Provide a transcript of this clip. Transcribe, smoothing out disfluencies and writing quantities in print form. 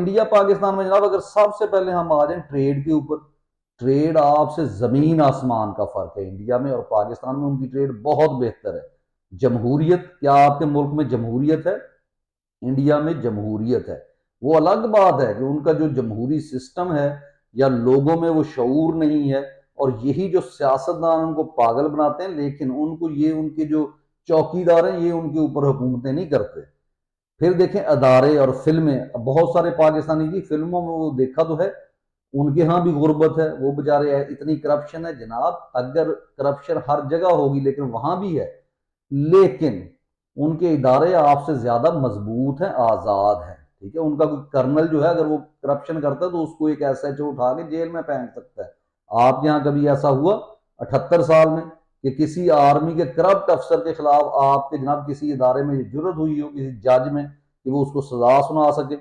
India Pakistan में जनाब अगर सबसे पहले हम आ जाए ट्रेड के ऊपर, ट्रेड आपसे जमीन आसमान का फर्क है इंडिया में और पाकिस्तान में। उनकी ट्रेड बहुत बेहतर है। जमहूरियत, क्या आपके मुल्क में जमहूरियत है? इंडिया में जमहूरियत है। वो अलग बात है कि उनका जो जमहूरी सिस्टम है या लोगों में वो शऊर नहीं है, और यही जो सियासतदान उनको पागल बनाते हैं, लेकिन उनको ये उनके जो चौकीदार हैं ये उनके ऊपर हुकूमतें नहीं करते। फिर देखें अदारे और फिल्में, बहुत सारे पाकिस्तानी जी फिल्मों में वो देखा तो है, उनके यहाँ भी गुर्बत है, वो बेचारे इतनी करप्शन है जनाब। अगर करप्शन हर जगह होगी लेकिन वहां भी है, लेकिन उनके इदारे आपसे ज्यादा मजबूत हैं, आजाद हैं। ठीक है, उनका कोई कर्नल जो है अगर वो करप्शन करता है तो उसको एक एसएचओ उठा के जेल में फेंक सकता है। आपके यहाँ कभी ऐसा हुआ 78 साल में कि किसी आर्मी के करप्ट अफसर के खिलाफ आपके जनाब किसी इदारे में जुर्रत हुई हो किसी जज में कि वो उसको सजा सुना सके?